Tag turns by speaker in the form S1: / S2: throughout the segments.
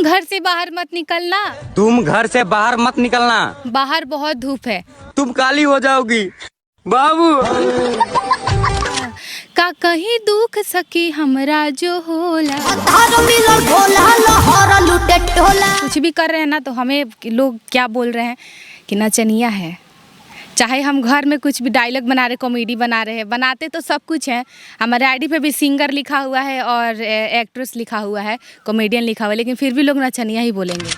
S1: घर से बाहर मत निकलना।
S2: तुम घर से बाहर मत निकलना।
S1: बाहर बहुत धूप है।
S2: तुम काली हो जाओगी बाबू।
S1: का कहीं दुख सकी हमरा जो होला। कुछ भी कर रहे हैं ना तो हमें लोग क्या बोल रहे हैं कि नचनिया है। चाहे हम घर में कुछ भी डायलॉग बना रहे, कॉमेडी बना रहे हैं, बनाते तो सब कुछ है। हमारे आईडी पे भी सिंगर लिखा हुआ है और एक्ट्रेस लिखा हुआ है, कॉमेडियन लिखा हुआ है, लेकिन फिर भी लोग नचनिया ही बोलेंगे।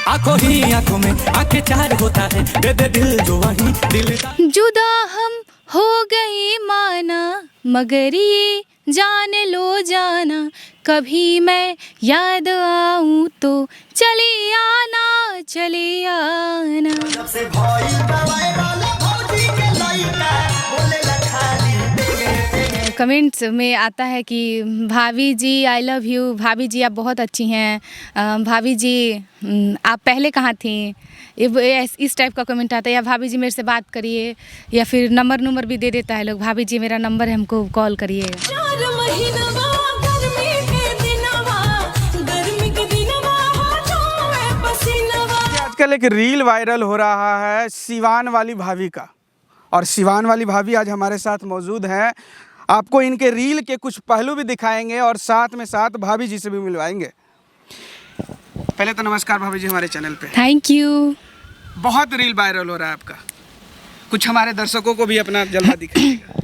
S3: आंखों ही आंखों में आंखें चार होता है, दे दे दिल जो वही दिल।
S1: जुदा हम हो गए माना मगर ये जान लो जाना, कभी मैं याद आऊं तो चले आना चले आना। कमेंट्स में आता है कि भाभी जी आई लव यू, भाभी जी आप बहुत अच्छी हैं, भाभी जी आप पहले कहाँ थी, इस टाइप का कमेंट आता है। या भाभी जी मेरे से बात करिए, या फिर नंबर भी दे देता है लोग, भाभी जी मेरा नंबर है हमको कॉल करिए।
S4: आजकल एक रील वायरल हो रहा है सिवान वाली भाभी का, और सिवान वाली भाभी आज हमारे साथ मौजूद हैं। आपको इनके रील के कुछ पहलू भी दिखाएंगे और साथ में साथ भाभी जी से भी मिलवाएंगे। पहले तो नमस्कार भाभी जी हमारे चैनल पे।
S1: Thank you.
S4: बहुत रील वायरल हो रहा है आपका, कुछ हमारे दर्शकों को भी अपना जलवा दिखाइएगा।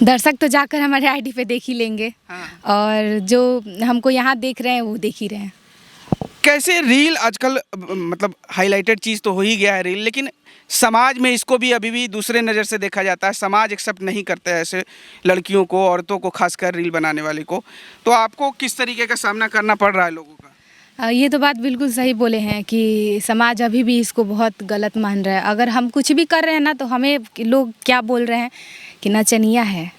S1: दर्शक तो जाकर हमारे आईडी पे देख ही लेंगे।
S4: हाँ।
S1: और जो हमको यहाँ देख रहे हैं वो देख ही रहे हैं।
S4: कैसे रील आजकल मतलब हाईलाइटेड चीज़ तो हो ही गया है रील, लेकिन समाज में इसको भी अभी भी दूसरे नज़र से देखा जाता है। समाज एक्सेप्ट नहीं करता है ऐसे लड़कियों को, औरतों को, खासकर रील बनाने वाले को। तो आपको किस तरीके का सामना करना पड़ रहा है लोगों का?
S1: ये तो बात बिल्कुल सही बोले हैं कि समाज अभी भी इसको बहुत गलत मान रहा है। अगर हम कुछ भी कर रहे हैं ना तो हमें लोग क्या बोल रहे हैं कि नचनिया है।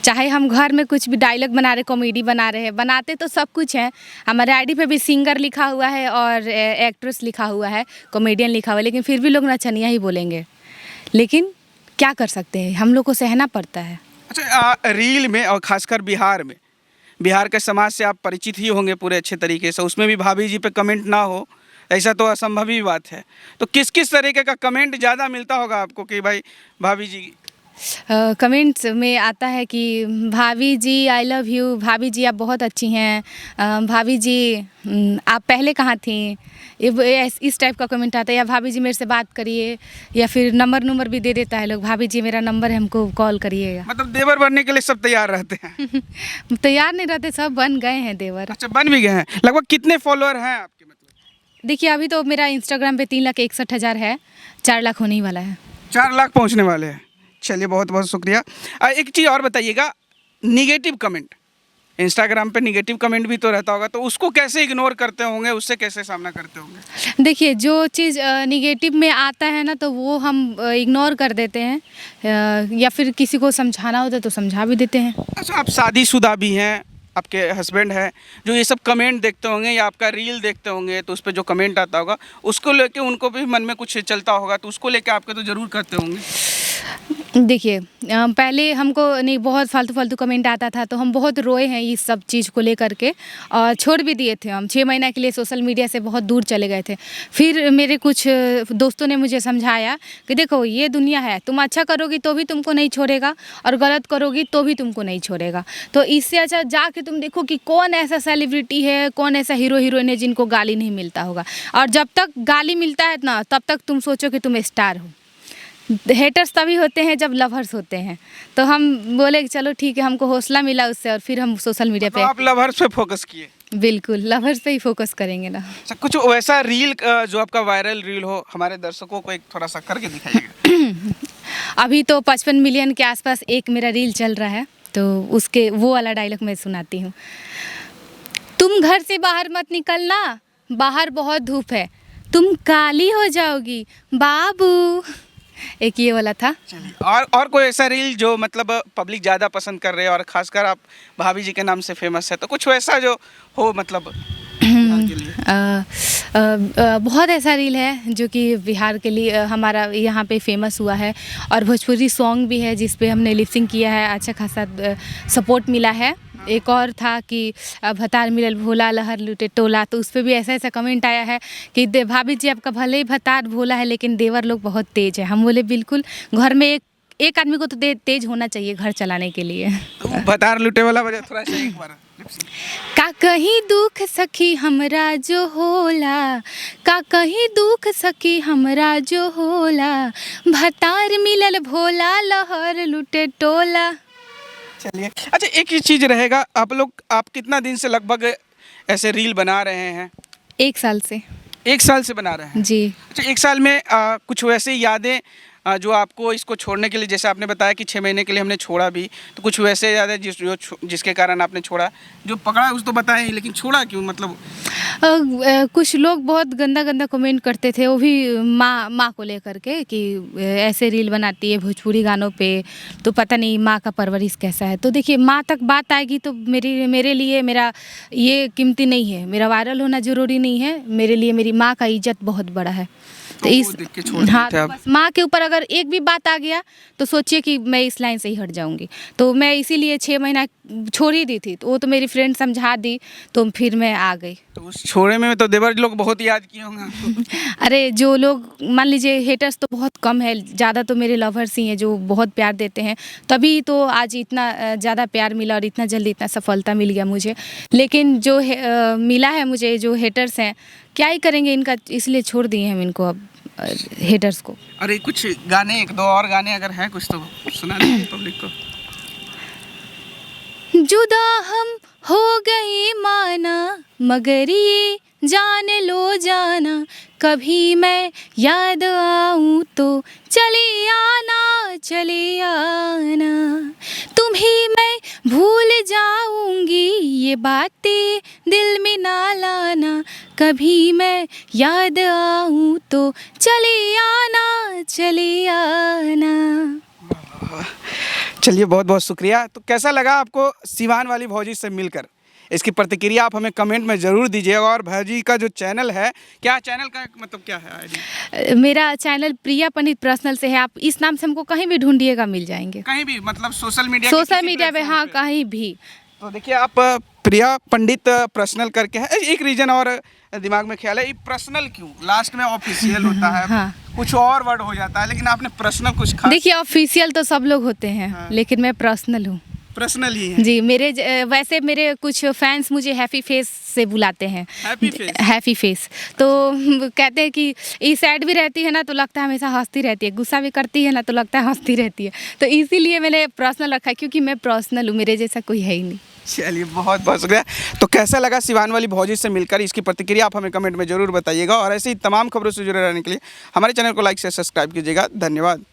S1: चाहे हम घर में कुछ भी डायलॉग बना रहे, कॉमेडी बना रहे हैं, बनाते तो सब कुछ है। हमारे आईडी पे भी सिंगर लिखा हुआ है और एक्ट्रेस लिखा हुआ है, कॉमेडियन लिखा हुआ है, लेकिन फिर भी लोग नचनिया ही बोलेंगे। लेकिन क्या कर सकते हैं, हम लोग को सहना पड़ता है।
S4: अच्छा, रील में और खासकर बिहार में, बिहार के समाज से आप परिचित ही होंगे पूरे अच्छे तरीके से, उसमें भी भाभी जी पे कमेंट ना हो ऐसा तो असंभव ही बात है। तो किस किस तरीके का कमेंट ज़्यादा मिलता होगा आपको कि भाई भाभी जी?
S1: कमेंट्स में आता है कि भाभी जी आई लव यू, भाभी जी आप बहुत अच्छी हैं, भाभी जी आप पहले कहाँ थी, इस टाइप का कमेंट आता है। या भाभी जी मेरे से बात करिए, या फिर नंबर भी दे देता है लोग, भाभी जी मेरा नंबर है हमको कॉल करिएगा।
S4: मतलब देवर बनने के लिए सब तैयार रहते हैं?
S1: तैयार नहीं रहते, सब बन गए हैं देवर।
S4: अच्छा, बन भी गए हैं। लगभग कितने फॉलोअर हैं आपके? मतलब
S1: देखिए अभी तो मेरा इंस्टाग्राम पे 3,61,000 है, 4 लाख होने ही वाला है।
S4: 4 लाख पहुंचने वाले हैं। चलिए बहुत बहुत शुक्रिया। एक चीज़ और बताइएगा, निगेटिव कमेंट, इंस्टाग्राम पे निगेटिव कमेंट भी तो रहता होगा, तो उसको कैसे इग्नोर करते होंगे, उससे कैसे सामना करते होंगे?
S1: देखिए जो चीज़ निगेटिव में आता है ना तो वो हम इग्नोर कर देते हैं, या फिर किसी को समझाना होता है तो समझा भी देते हैं।
S4: अच्छा, आप शादीशुदा भी हैं, आपके हस्बैंड हैं, जो ये सब कमेंट देखते होंगे या आपका रील देखते होंगे तो उस पर जो कमेंट आता होगा उसको लेके उनको भी मन में कुछ चलता होगा, तो उसको लेके आपके तो ज़रूर करते होंगे।
S1: देखिए पहले हमको नहीं, बहुत फालतू कमेंट आता था तो हम बहुत रोए हैं इस सब चीज़ को लेकर के, और छोड़ भी दिए थे। हम 6 महीना के लिए सोशल मीडिया से बहुत दूर चले गए थे। फिर मेरे कुछ दोस्तों ने मुझे समझाया कि देखो ये दुनिया है, तुम अच्छा करोगी तो भी तुमको नहीं छोड़ेगा, और गलत करोगी तो भी तुमको नहीं छोड़ेगा। तो इससे अच्छा जाके तुम देखो कि कौन ऐसा सेलिब्रिटी है, कौन ऐसा हीरो हीरोइन है जिनको गाली नहीं मिलता होगा, और जब तक गाली मिलता है ना तब तक तुम सोचो कि तुम स्टार हो। हेटर्स तभी होते हैं जब लवर्स होते हैं। तो हम बोले कि चलो ठीक है, हमको हौसला मिला उससे, और फिर हम सोशल मीडिया पे।
S4: आप लवर्स पे फोकस किए?
S1: बिल्कुल, लवर्स पे ही फोकस करेंगे ना।
S4: कुछ वैसा रील जो आपका वायरल रील हो, हमारे दर्शकों को एक थोड़ा सा करके दिखाइएगा।
S1: अभी तो 55 मिलियन के आसपास एक मेरा रील चल रहा है, तो उसके वो वाला डायलॉग मैं सुनाती हूँ। तुम घर से बाहर मत निकलना, बाहर बहुत धूप है, तुम काली हो जाओगी बाबू। एक ये वाला था।
S4: और कोई ऐसा रील जो मतलब पब्लिक ज़्यादा पसंद कर रहे हैं और खासकर आप भाभी जी के नाम से फेमस है, तो कुछ वैसा जो हो मतलब के लिए?
S1: बहुत ऐसा रील है जो कि बिहार के लिए हमारा यहाँ पे फेमस हुआ है, और भोजपुरी सॉन्ग भी है जिस पे हमने लिपसिंग किया है, अच्छा खासा सपोर्ट मिला है। एक और था कि भतार मिलल भोला लहर लुटे टोला, तो उस पर भी ऐसा ऐसा कमेंट आया है कि भाभी जी आपका भले ही भतार भोला है लेकिन देवर लोग बहुत तेज है। हम बोले बिल्कुल, घर में एक आदमी को तो तेज होना चाहिए घर चलाने के लिए।
S4: तो भतार लुटे वाला वजह थोड़ा सा एक बार
S1: का कहीं दुख सखी हमरा जो होला, का कहीं दुख सखी हमरा जो होला, भतार मिलल भोला लहर लुटे टोला।
S4: चलिए, अच्छा एक ही चीज़ रहेगा, आप कितना दिन से लगभग ऐसे रील बना रहे हैं?
S1: 1 साल से।
S4: 1 साल से बना रहे हैं
S1: जी।
S4: अच्छा, 1 साल में कुछ वैसे यादें जो आपको इसको छोड़ने के लिए, जैसे आपने बताया कि 6 महीने के लिए हमने छोड़ा भी, तो कुछ वैसे यादें जिसके कारण आपने छोड़ा, जो पकड़ा उस तो बताएं, लेकिन छोड़ा क्यों? मतलब
S1: कुछ लोग बहुत गंदा गंदा कमेंट करते थे, वो भी माँ को लेकर के कि ऐसे रील बनाती है भोजपुरी गानों पे, तो पता नहीं माँ का परवरिश कैसा है। तो देखिए, माँ तक बात आएगी तो मेरे लिए मेरा ये कीमती नहीं है, मेरा वायरल होना ज़रूरी नहीं है, मेरे लिए मेरी माँ का इज्जत बहुत बड़ा है। तो इस हाँ, तो बस माँ के ऊपर अगर एक भी बात आ गया तो सोचिए कि मैं इस लाइन से ही हट जाऊंगी। तो मैं इसीलिए 6 महीना छोड़ ही दी थी, तो वो तो मेरी फ्रेंड समझा दी, तो फिर मैं आ गई।
S4: तो उस छोड़े में तो देवर लोग बहुत याद किए होंगे आपको।
S1: अरे जो लोग मान लीजिए हेटर्स तो बहुत कम है, ज़्यादा तो मेरे लवर्स ही हैं जो बहुत प्यार देते हैं, तभी तो आज इतना ज़्यादा प्यार मिला और इतना जल्दी इतना सफलता मिल गया मुझे। लेकिन जो मिला है मुझे, जो हेटर्स हैं क्या ही करेंगे इनका, इसलिए छोड़ दिए हम इनको अब हेटर्स को।
S4: अरे कुछ गाने, 1-2 और गाने अगर हैं कुछ तो सुना दीजिए पब्लिक को।
S1: जुदा हम हो गए माना, मगर ये जान लो जाना, कभी मैं याद आऊँ तो चले आना, तुम्हें मैं भूल जाऊंगी, ये बातें दिल में ना लाना, कभी मैं याद आऊँ तो चले आना।
S4: चलिए, बहुत बहुत शुक्रिया। तो कैसा लगा आपको सिवान वाली भौजी से मिलकर? इसकी प्रतिक्रिया आप हमें कमेंट में ज़रूर दीजिएगा। और भौजी का जो चैनल है, क्या चैनल का मतलब क्या है आईडी?
S1: मेरा चैनल प्रिया पंडित पर्सनल से है, आप इस नाम से हमको कहीं भी ढूंढिएगा मिल जाएंगे,
S4: कहीं भी, मतलब सोशल मीडिया
S1: पे, हाँ कहीं भी।
S4: तो देखिए, आप प्रिया पंडित पर्सनल करके है। एक रीजन और दिमाग में ख्याल है, ये पर्सनल क्यों? लास्ट में ऑफिशियल होता है।
S1: हाँ।
S4: कुछ और वर्ड हो जाता है, लेकिन आपने पर्सनल कुछ खास।
S1: देखिए, ऑफिशियल तो सब लोग होते हैं। हाँ। लेकिन मैं पर्सनल हूँ।
S4: पर्सनल ही है
S1: जी। वैसे मेरे कुछ फैंस मुझे हैप्पी फेस से बुलाते हैं। हैप्पी फेस तो कहते हैं कि ये सैड भी रहती है ना तो लगता है हमेशा हंसती रहती है, गुस्सा भी करती है ना तो लगता है हंसती रहती है, तो इसीलिए मैंने पर्सनल रखा है, क्योंकि मैं पर्सनल हूँ, मेरे जैसा कोई है ही नहीं।
S4: चलिए, बहुत बहुत शुक्रिया। तो कैसा लगा सिवान वाली भौजी से मिलकर? इसकी प्रतिक्रिया आप हमें कमेंट में ज़रूर बताइएगा। और ऐसे ही तमाम खबरों से जुड़े रहने के लिए हमारे चैनल को लाइक से सब्सक्राइब कीजिएगा। धन्यवाद।